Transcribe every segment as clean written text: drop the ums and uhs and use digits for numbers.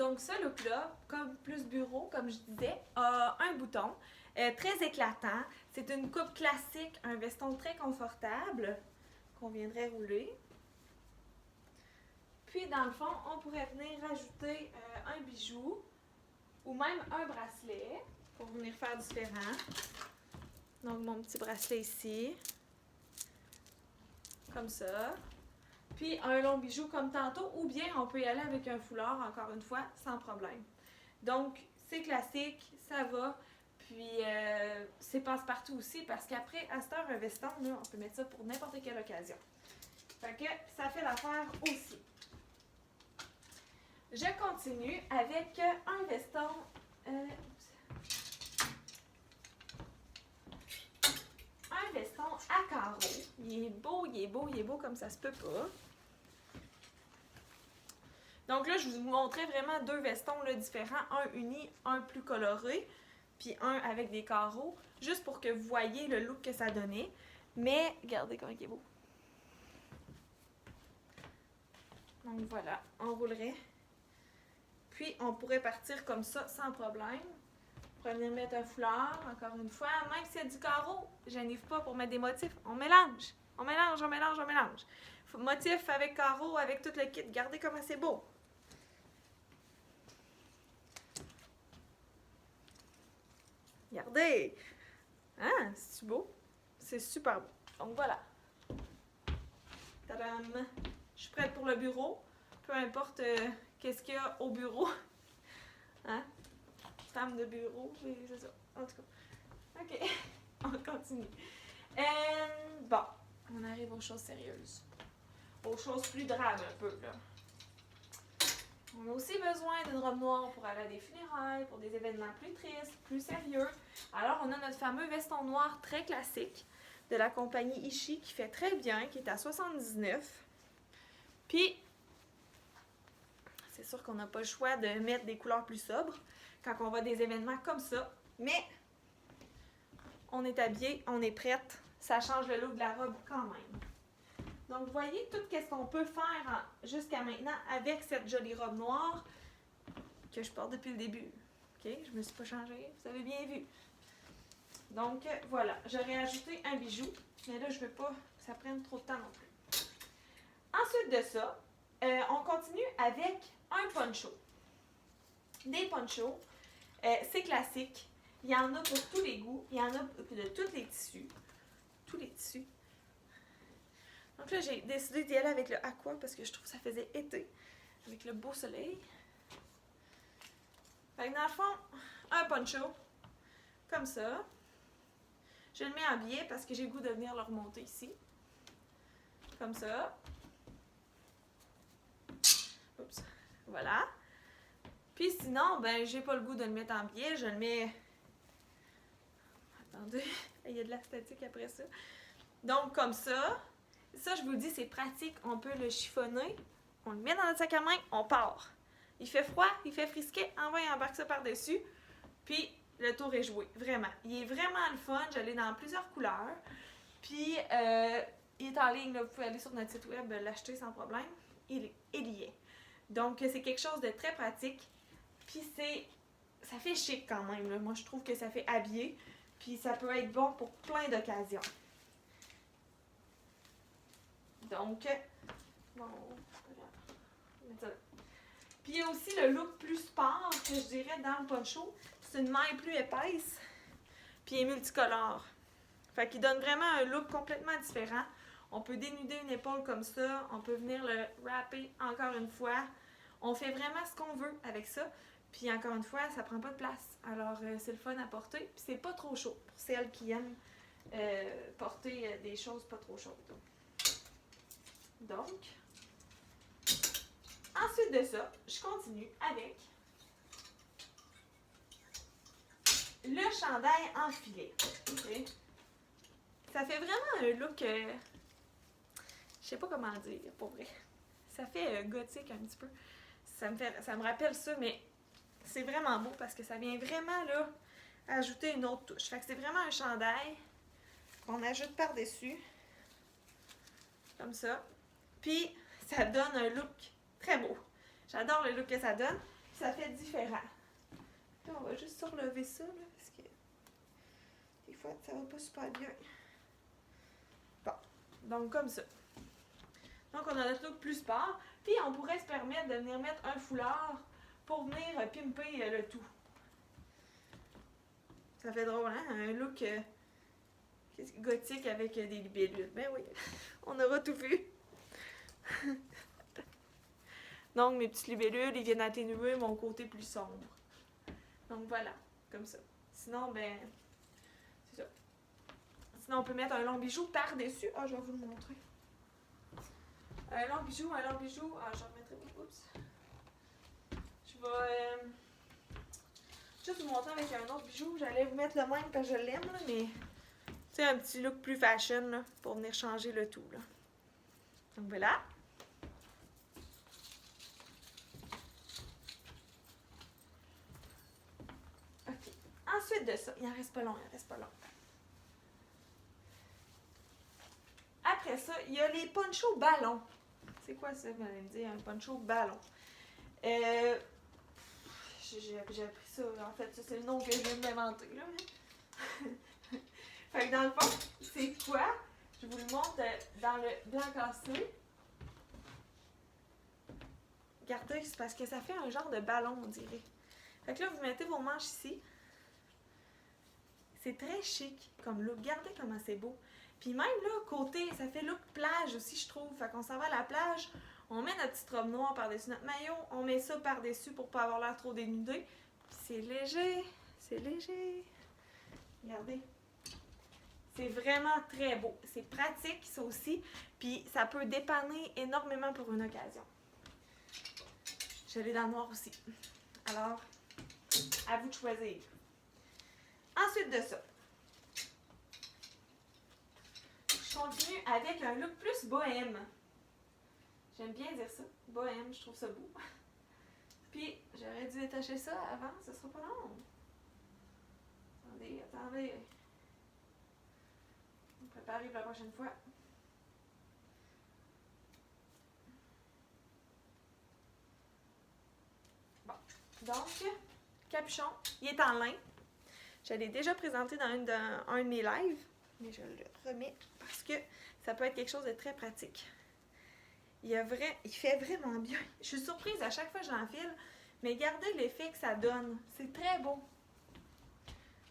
Donc ce look-là, comme plus bureau, comme je disais, a un bouton très éclatant. C'est une coupe classique, un veston très confortable qu'on viendrait rouler. Puis dans le fond, on pourrait venir rajouter un bijou ou même un bracelet pour venir faire différent. Donc mon petit bracelet ici, comme ça. Puis un long bijou comme tantôt, ou bien on peut y aller avec un foulard, encore une fois, sans problème. Donc, c'est classique, ça va. Puis, c'est passe-partout aussi, parce qu'après, à cette heure, un veston, là, on peut mettre ça pour n'importe quelle occasion. Fait que ça fait l'affaire aussi. Je continue avec un veston... un veston à carreaux. Il est beau, il est beau, il est beau comme ça se peut pas. Donc là, je vous montrais vraiment deux vestons là, différents, un uni, un plus coloré, puis un avec des carreaux, juste pour que vous voyez le look que ça donnait. Mais regardez comment il est beau. Donc voilà, on roulerait. Puis on pourrait partir comme ça sans problème. On pourrait venir mettre un foulard, encore une fois. Même s'il y a du carreau, je n'arrive pas pour mettre des motifs. On mélange, on mélange, on mélange, on mélange. Motif avec carreau, avec tout le kit. Regardez comment c'est beau. Regardez! Hein? C'est beau? C'est super beau. Donc voilà. Tadam! Je suis prête pour le bureau. Peu importe qu'est-ce qu'il y a au bureau. Hein? Femme de bureau, c'est ça. En tout cas. OK. On continue. Bon, on arrive aux choses sérieuses. Aux choses plus drames un peu, là. On a aussi besoin d'une robe noire pour aller à des funérailles, pour des événements plus tristes, plus sérieux. Alors, on a notre fameux veston noir très classique de la compagnie Ishii qui fait très bien, qui est à 79. Puis, c'est sûr qu'on n'a pas le choix de mettre des couleurs plus sobres quand on va à des événements comme ça. Mais, on est habillé, on est prête. Ça change le look de la robe quand même. Donc, vous voyez tout ce qu'on peut faire jusqu'à maintenant avec cette jolie robe noire que je porte depuis le début. OK? Je ne me suis pas changée. Vous avez bien vu. Donc, voilà. J'aurais ajouté un bijou. Mais là, je ne veux pas que ça prenne trop de temps non plus. Ensuite de ça, on continue avec un poncho. Des ponchos. C'est classique. Il y en a pour tous les goûts. Il y en a de tous les tissus. Tous les tissus. Donc là, j'ai décidé d'y aller avec le aqua parce que je trouve que ça faisait été. Avec le beau soleil. Fait que dans le fond, un poncho. Comme ça. Je le mets en biais parce que j'ai le goût de venir le remonter ici. Comme ça. Oups. Voilà. Puis sinon, ben, j'ai pas le goût de le mettre en biais. Je le mets... Attendez, il y a de la statique après ça. Donc, comme ça. Ça, je vous le dis, c'est pratique. On peut le chiffonner. On le met dans notre sac à main, on part. Il fait froid, il fait frisquet. Envoie, il embarque ça par-dessus. Puis, le tour est joué. Vraiment. Il est vraiment le fun. Je l'ai dans plusieurs couleurs. Puis, il est en ligne. Là. Vous pouvez aller sur notre site web, l'acheter sans problème. Il y est. Donc, c'est quelque chose de très pratique. Puis, ça fait chic quand même. Là. Moi, je trouve que ça fait habiller. Puis, ça peut être bon pour plein d'occasions. Donc, bon, puis il y a aussi le look plus sport que je dirais dans le poncho. C'est une maille plus épaisse, puis il est multicolore. Fait qu'il donne vraiment un look complètement différent. On peut dénuder une épaule comme ça, on peut venir le wrapper encore une fois. On fait vraiment ce qu'on veut avec ça. Puis encore une fois, ça prend pas de place. Alors, c'est le fun à porter. Puis c'est pas trop chaud pour celles qui aiment porter des choses pas trop chaudes. Donc, ensuite de ça, je continue avec le chandail en filet. Okay. Ça fait vraiment un look, je sais pas comment dire, pour vrai. Ça fait gothique un petit peu. Ça me rappelle ça, mais c'est vraiment beau parce que ça vient vraiment là ajouter une autre touche. Fait que c'est vraiment un chandail qu'on ajoute par-dessus, comme ça. Puis, ça donne un look très beau. J'adore le look que ça donne. ça fait différent. Là, on va juste surlever ça, là, parce que des fois, ça va pas super bien. Bon, donc comme ça. Donc, on a notre look plus sport. Puis, on pourrait se permettre de venir mettre un foulard pour venir pimper le tout. Ça fait drôle, hein? Un look gothique avec des libellules. Ben oui, on aura tout vu. Donc, mes petites libellules, ils viennent atténuer mon côté plus sombre. Donc, voilà, comme ça. Sinon, ben, c'est ça. Sinon, on peut mettre un long bijou par-dessus. Ah, je vais vous le montrer. Un long bijou. Ah, je remettrai pas. Oups. Je vais juste vous montrer avec un autre bijou. J'allais vous mettre le même parce que je l'aime, là, mais c'est un petit look plus fashion là, pour venir changer le tout. Là. Donc voilà. OK. Ensuite de ça, il en reste pas long. Après ça, il y a les ponchos ballons. C'est quoi ça, vous allez me dire, un poncho ballon? J'ai appris ça, en fait, ça c'est le nom que je viens de m'inventer, là. Fait que dans le fond, c'est quoi? Je vous le montre dans le blanc cassé. Regardez, c'est parce que ça fait un genre de ballon, on dirait. Fait que là, vous mettez vos manches ici. C'est très chic comme look. Regardez comment c'est beau. Puis même là, côté, ça fait look plage aussi, je trouve. Fait qu'on s'en va à la plage, on met notre petite robe noire par-dessus notre maillot, on met ça par-dessus pour pas avoir l'air trop dénudé. Puis c'est léger, Regardez. C'est vraiment très beau. C'est pratique, ça aussi. Puis ça peut dépanner énormément pour une occasion. Je l'ai dans le noir aussi. Alors, à vous de choisir. Ensuite de ça, je continue avec un look plus bohème. J'aime bien dire ça. Bohème, je trouve ça beau. Puis, j'aurais dû détacher ça avant, ce sera pas long. Attendez. On prépare pour la prochaine fois. Bon. Donc, capuchon, il est en lin. Je l'ai déjà présenté dans un de mes lives, mais je le remets parce que ça peut être quelque chose de très pratique. Il fait vraiment bien. Je suis surprise à chaque fois que je l'enfile, mais regardez l'effet que ça donne. C'est très beau.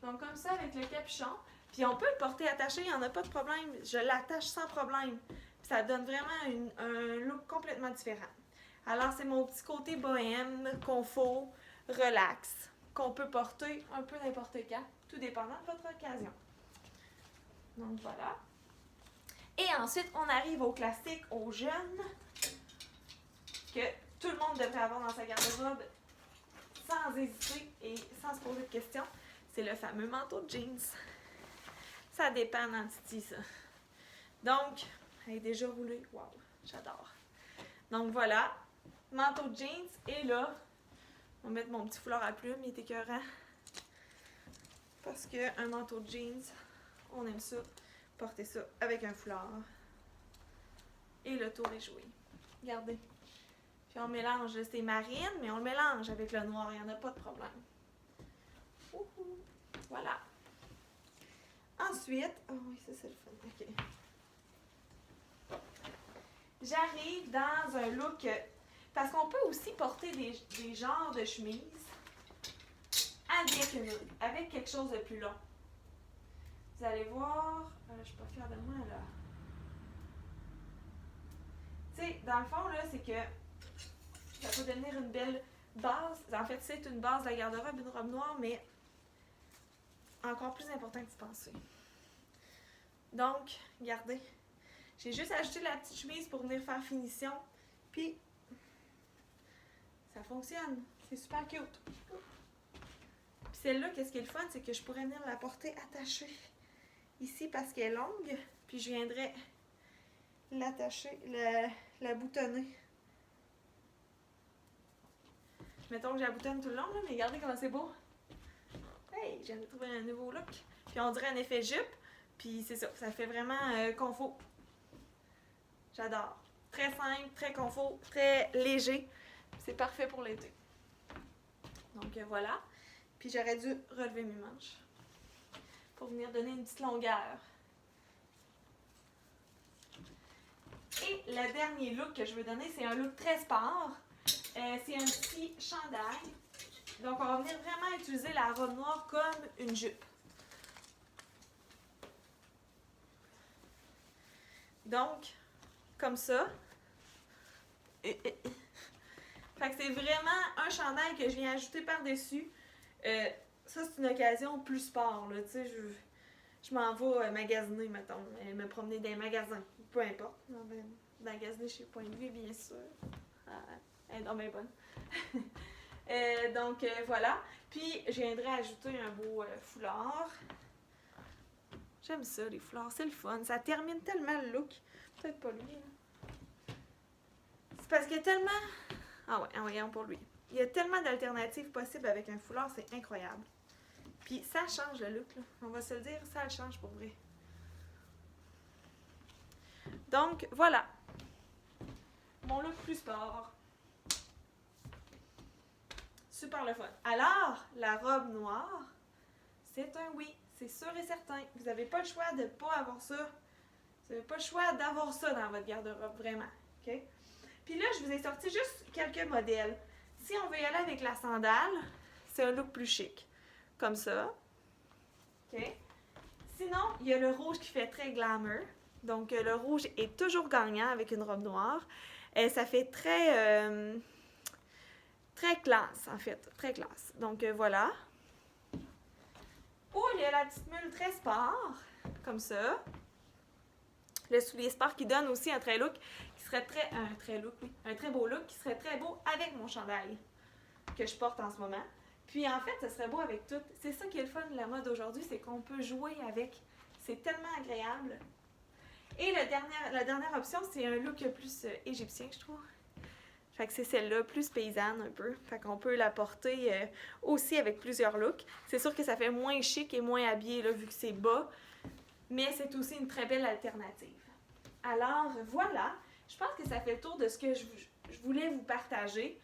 Donc comme ça avec le capuchon. Puis on peut le porter attaché, il n'y en a pas de problème. Je l'attache sans problème. Puis ça donne vraiment un look complètement différent. Alors c'est mon petit côté bohème, confort, relax, qu'on peut porter un peu n'importe quand, tout dépendant de votre occasion. Donc voilà. Et ensuite, on arrive au classique, aux jeunes, que tout le monde devrait avoir dans sa garde-robe sans hésiter et sans se poser de questions. C'est le fameux manteau de jeans. Ça dépend en titi, ça. Donc, elle est déjà roulée. Wow, j'adore. Donc voilà, manteau de jeans. Et là, on va mettre mon petit foulard à plumes, il est écœurant. Parce qu'un manteau de jeans, on aime ça, porter ça avec un foulard. Et le tour est joué. Regardez. Puis on mélange, c'est marine, mais on le mélange avec le noir, il n'y en a pas de problème. Ouhou. Voilà. Ensuite, oh oui, ça c'est le fun. OK. J'arrive dans un look, parce qu'on peut aussi porter des genres de chemises avec quelque chose de plus long. Vous allez voir, je suis pas fière de moi là. Tu sais, dans le fond là, c'est que ça peut devenir une belle base. En fait, c'est une base de la garde-robe, une robe noire, mais encore plus important que tu pensais. Donc, regardez. J'ai juste ajouté la petite chemise pour venir faire finition. Puis, ça fonctionne. C'est super cute. Puis celle-là, qu'est-ce qui est le fun, c'est que je pourrais venir la porter attachée ici parce qu'elle est longue. Puis je viendrais l'attacher, la boutonner. Mettons que je la boutonne tout le long, là, mais regardez comment c'est beau. Hey, j'ai trouvé un nouveau look. Puis on dirait un effet jupe. Puis c'est ça, ça fait vraiment confort. J'adore. Très simple, très confort, très léger. C'est parfait pour l'été. Donc voilà. Puis j'aurais dû relever mes manches pour venir donner une petite longueur. Et le dernier look que je veux donner, c'est un look très sport. C'est un petit chandail. Donc on va venir vraiment utiliser la robe noire comme une jupe. Donc, comme ça. Fait que c'est vraiment un chandail que je viens ajouter par-dessus. Ça, c'est une occasion plus sport, là. Tu sais, je m'en vais magasiner, mettons. Me promener dans les magasins. Peu importe. Non, ben, magasiner chez Point de Vue, bien sûr. Elle est donc bien bonne. Donc, voilà. Puis, je viendrai ajouter un beau foulard. J'aime ça, les foulards. C'est le fun. Ça termine tellement le look. Peut-être pas lui, là. C'est parce qu'il y a tellement... Ah ouais, voyons pour lui. Il y a tellement d'alternatives possibles avec un foulard, c'est incroyable. Puis ça change le look, là. On va se le dire, ça le change pour vrai. Donc, voilà. Mon look plus sport. Super le fun. Alors, la robe noire, c'est un oui. C'est sûr et certain. Vous n'avez pas le choix de ne pas avoir ça. Vous n'avez pas le choix d'avoir ça dans votre garde-robe, vraiment. OK? Puis là, je vous ai sorti juste quelques modèles. Si on veut y aller avec la sandale, c'est un look plus chic. Comme ça. OK? Sinon, il y a le rouge qui fait très glamour. Donc, le rouge est toujours gagnant avec une robe noire. Ça fait très... très classe, en fait. Très classe. Donc, voilà. Ou il y a la petite mule très sport. Comme ça. Le soulier sport qui donne aussi un très look qui serait un très beau look qui serait très beau avec mon chandail que je porte en ce moment. Puis en fait, ce serait beau avec tout. C'est ça qui est le fun de la mode aujourd'hui, c'est qu'on peut jouer avec. C'est tellement agréable. Et la dernière option, c'est un look plus égyptien, je trouve. Fait que c'est celle-là, plus paysanne un peu. Fait qu'on peut la porter aussi avec plusieurs looks. C'est sûr que ça fait moins chic et moins habillé, là, vu que c'est bas. Mais c'est aussi une très belle alternative. Alors, voilà. Je pense que ça fait le tour de ce que je voulais vous partager.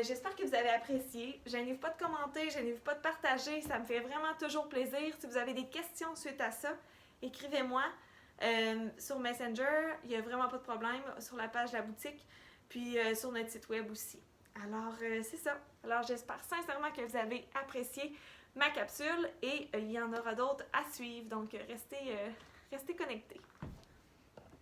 J'espère que vous avez apprécié. Gênez-vous pas de commenter, gênez-vous pas de partager. Ça me fait vraiment toujours plaisir. Si vous avez des questions suite à ça, écrivez-moi sur Messenger. Il n'y a vraiment pas de problème. Sur la page de la boutique. Puis sur notre site web aussi. Alors, c'est ça. Alors, j'espère sincèrement que vous avez apprécié ma capsule et il y en aura d'autres à suivre. Donc, restez connectés.